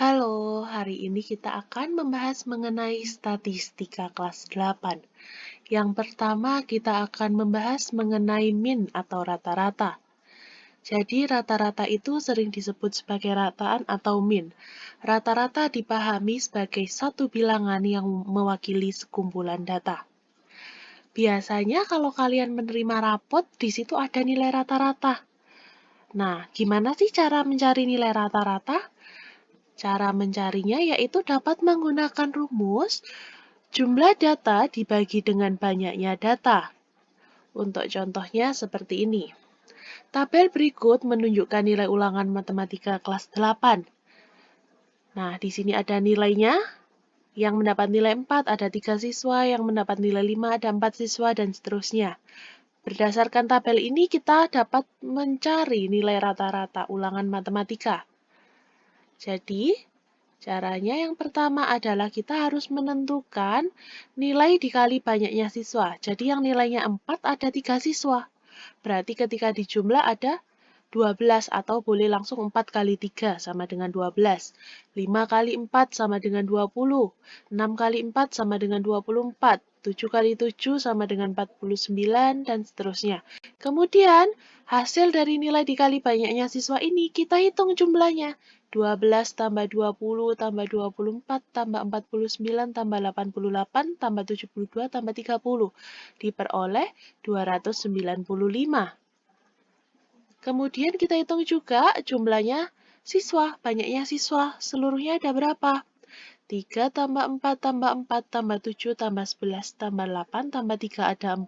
Halo, hari ini kita akan membahas mengenai statistika kelas 8. Yang pertama, kita akan membahas mengenai mean atau rata-rata. Jadi, rata-rata itu sering disebut sebagai rataan atau mean. Rata-rata dipahami sebagai satu bilangan yang mewakili sekumpulan data. Biasanya kalau kalian menerima rapot, di situ ada nilai rata-rata. Nah, gimana sih cara mencari nilai rata-rata? Cara mencarinya yaitu dapat menggunakan rumus jumlah data dibagi dengan banyaknya data. Untuk contohnya seperti ini. Tabel berikut menunjukkan nilai ulangan matematika kelas 8. Nah, di sini ada nilainya. Yang mendapat nilai 4 ada 3 siswa, yang mendapat nilai 5 ada 4 siswa, dan seterusnya. Berdasarkan tabel ini, kita dapat mencari nilai rata-rata ulangan matematika. Jadi, caranya yang pertama adalah kita harus menentukan nilai dikali banyaknya siswa. Jadi yang nilainya 4 ada 3 siswa. Berarti ketika dijumlah ada 12 atau boleh langsung 4 kali 3 sama dengan 12. 5 kali 4 sama dengan 20. 6 kali 4 sama dengan 24. 7 kali 7 sama dengan 49 dan seterusnya. Kemudian hasil dari nilai dikali banyaknya siswa ini kita hitung jumlahnya. 12 tambah 20 tambah 24 tambah 49 tambah 88 tambah 72 tambah 30 diperoleh 295. Kemudian kita hitung juga jumlahnya siswa, banyaknya siswa, seluruhnya ada berapa? 3 tambah 4 tambah 4 tambah 7 tambah 11 tambah 8 tambah 3 ada 40.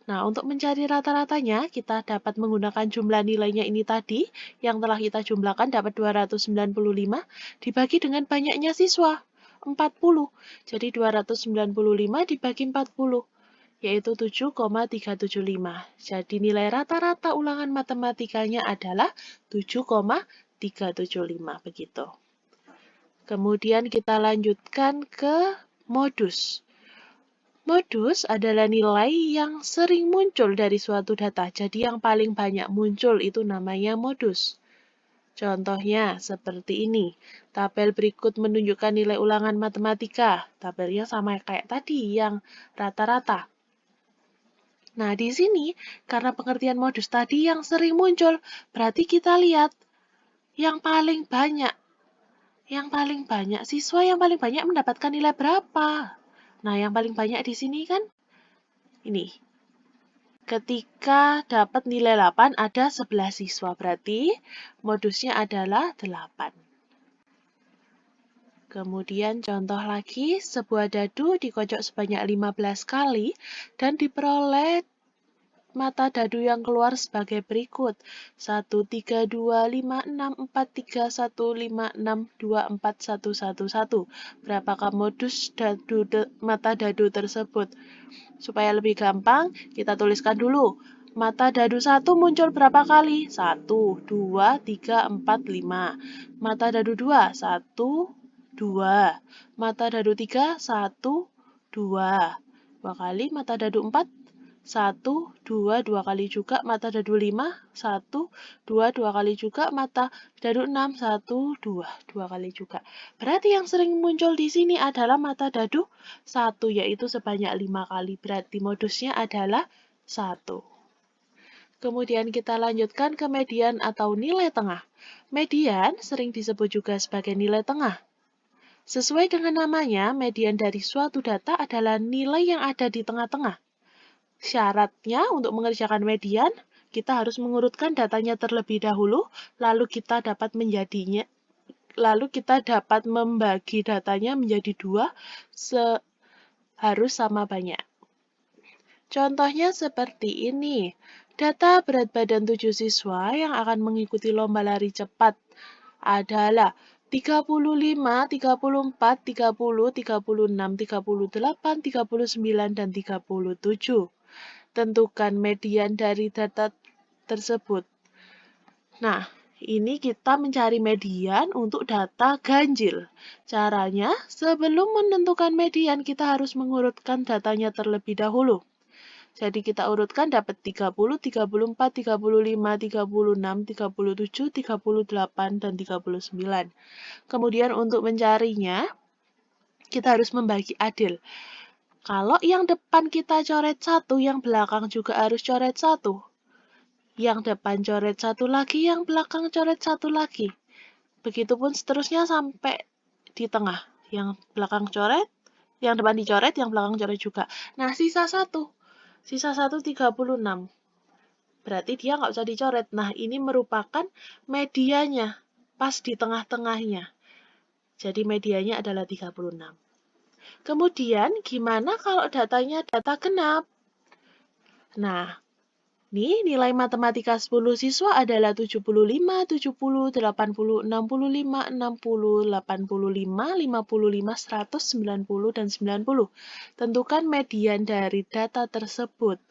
Nah, untuk mencari rata-ratanya, kita dapat menggunakan jumlah nilainya ini tadi, yang telah kita jumlahkan dapat 295, dibagi dengan banyaknya siswa, 40. Jadi 295 dibagi 40, yaitu 7,375. Jadi nilai rata-rata ulangan matematikanya adalah 7,375, begitu. Kemudian kita lanjutkan ke modus. Modus adalah nilai yang sering muncul dari suatu data. Jadi yang paling banyak muncul itu namanya modus. Contohnya seperti ini. Tabel berikut menunjukkan nilai ulangan matematika. Tabelnya sama kayak tadi yang rata-rata. Nah, di sini karena pengertian modus tadi yang sering muncul, berarti kita lihat yang paling banyak. Yang paling banyak, siswa yang paling banyak mendapatkan nilai berapa? Nah, yang paling banyak di sini kan ini. Ketika dapat nilai 8 ada 11 siswa, berarti modusnya adalah 8. Kemudian contoh lagi, sebuah dadu dikocok sebanyak 15 kali dan diperoleh mata dadu yang keluar sebagai berikut. 1, 3, 2, 5, 6, 4, 3, 1, 5, 6, 2, 4, 1, 1, 1. Berapakah modus mata dadu tersebut? Supaya lebih gampang, kita tuliskan dulu. Mata dadu 1 muncul berapa kali? 1, 2, 3, 4, 5. Mata dadu 2, 1, 2. Mata dadu 3, 1, 2. 2 kali. Mata dadu 4, 1, 2, 2 kali juga. Mata dadu 5, 1, 2, 2 kali juga. Mata dadu 6, 1, 2, 2 kali juga. Berarti yang sering muncul di sini adalah mata dadu 1, yaitu sebanyak 5 kali. Berarti modusnya adalah 1. Kemudian kita lanjutkan ke median atau nilai tengah. Median sering disebut juga sebagai nilai tengah. Sesuai dengan namanya, median dari suatu data adalah nilai yang ada di tengah-tengah. Syaratnya untuk mengerjakan median, kita harus mengurutkan datanya terlebih dahulu, lalu kita dapat membagi datanya menjadi 2, harus sama banyak. Contohnya seperti ini. Data berat badan 7 siswa yang akan mengikuti lomba lari cepat adalah 35, 34, 30, 36, 38, 39, dan 37. Tentukan median dari data tersebut. Nah, ini kita mencari median untuk data ganjil. Caranya, sebelum menentukan median, kita harus mengurutkan datanya terlebih dahulu. Jadi kita urutkan dapat 30, 34, 35, 36, 37, 38, dan 39. Kemudian untuk mencarinya, kita harus membagi adil. Kalau yang depan kita coret 1, yang belakang juga harus coret 1. Yang depan coret 1 lagi, yang belakang coret 1 lagi. Begitupun seterusnya sampai di tengah. Yang belakang coret, yang depan dicoret, yang belakang coret juga. Nah, sisa 1. Sisa 1, 36. Berarti dia nggak usah dicoret. Nah, ini merupakan medianya, pas di tengah-tengahnya. Jadi medianya adalah 36. Kemudian, gimana kalau datanya data genap? Nah, ini nilai matematika 10 siswa adalah 75, 70, 80, 65, 60, 85, 55, 100, 90, dan 90. Tentukan median dari data tersebut.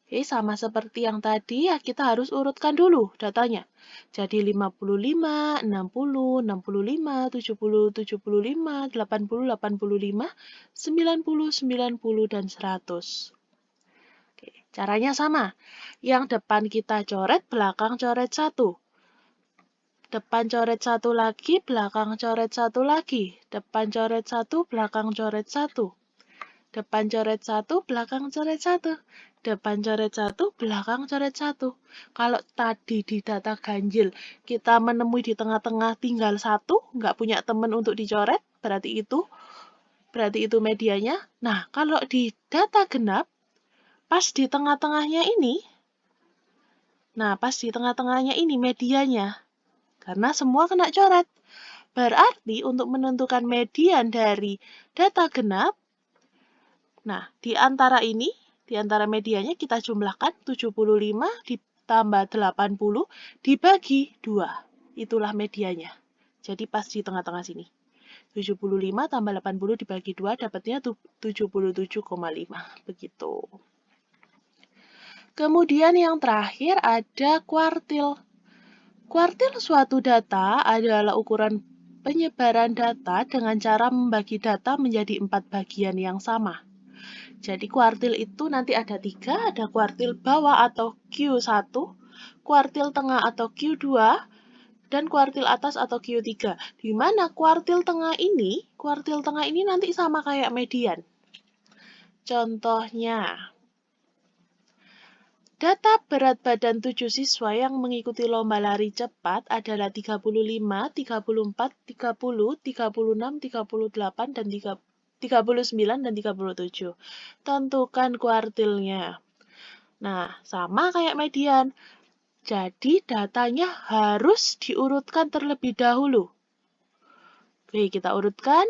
Oke, sama seperti yang tadi, ya kita harus urutkan dulu datanya. Jadi 55, 60, 65, 70, 75, 80, 85, 90, 90, dan 100. Oke, caranya sama. Yang depan kita coret, belakang coret 1. Depan coret 1 lagi, belakang coret 1 lagi. Depan coret 1, belakang coret 1. Depan coret 1, belakang coret 1. Depan coret 1, belakang coret 1. Kalau tadi di data ganjil, kita menemui di tengah-tengah tinggal 1, nggak punya teman untuk dicoret, berarti itu medianya. Nah, kalau di data genap, pas di tengah-tengahnya ini, medianya. Karena semua kena coret. Berarti untuk menentukan median dari data genap, nah, di antara medianya kita jumlahkan 75 ditambah 80 dibagi 2. Itulah medianya. Jadi pas di tengah-tengah sini. 75 tambah 80 dibagi 2 dapatnya 77,5. Begitu. Kemudian yang terakhir ada kuartil. Kuartil suatu data adalah ukuran penyebaran data dengan cara membagi data menjadi 4 bagian yang sama. Jadi kuartil itu nanti ada 3, ada kuartil bawah atau Q1, kuartil tengah atau Q2, dan kuartil atas atau Q3. Di mana kuartil tengah ini nanti sama kayak median. Contohnya, data berat badan 7 siswa yang mengikuti lomba lari cepat adalah 35, 34, 30, 36, 38, dan 39 dan 37. Tentukan kuartilnya. Nah, sama kayak median. Jadi, datanya harus diurutkan terlebih dahulu. Oke, kita urutkan.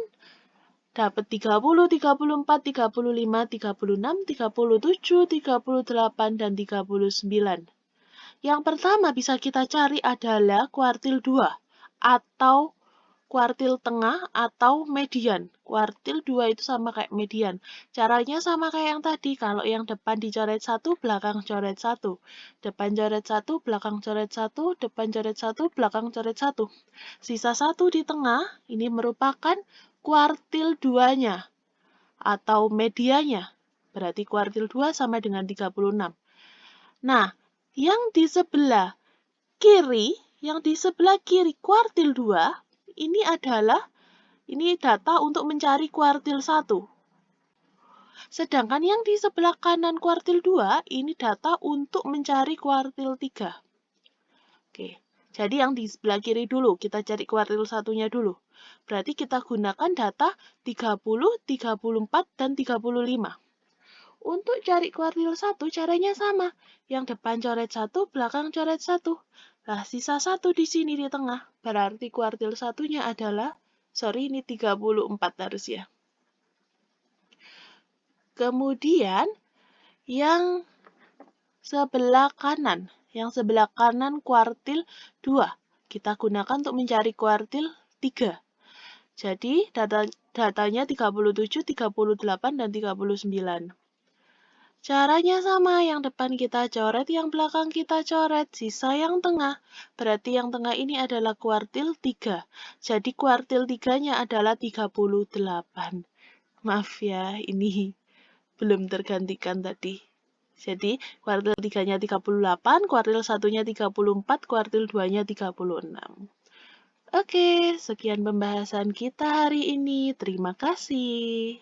Dapat 30, 34, 35, 36, 37, 38, dan 39. Yang pertama bisa kita cari adalah kuartil 2 atau kuartil tengah atau median. Kuartil 2 itu sama kayak median. Caranya sama kayak yang tadi. Kalau yang depan dicoret 1, belakang coret 1. Depan coret 1, belakang coret 1. Depan coret 1, belakang coret 1. Sisa 1 di tengah, ini merupakan kuartil 2-nya atau medianya. Berarti kuartil 2 sama dengan 36. Nah, yang di sebelah kiri kuartil 2, ini data untuk mencari kuartil 1. Sedangkan yang di sebelah kanan kuartil 2, ini data untuk mencari kuartil 3. Oke, jadi yang di sebelah kiri dulu, kita cari kuartil 1-nya dulu. Berarti kita gunakan data 30, 34, dan 35. Untuk cari kuartil 1, caranya sama. Yang depan coret 1, belakang coret 1. Nah, sisa 1 di sini di tengah. Berarti kuartil 1-nya adalah, ini 34 harus ya. Kemudian, yang sebelah kanan kuartil 2. Kita gunakan untuk mencari kuartil 3. Jadi, datanya 37, 38, dan 39. Caranya sama, yang depan kita coret, yang belakang kita coret, sisa yang tengah. Berarti yang tengah ini adalah kuartil 3. Jadi kuartil 3-nya adalah 38. Maaf ya, ini belum tergantikan tadi. Jadi, kuartil 3-nya 38, kuartil 1-nya 34, kuartil 2-nya 36. Oke, sekian pembahasan kita hari ini. Terima kasih.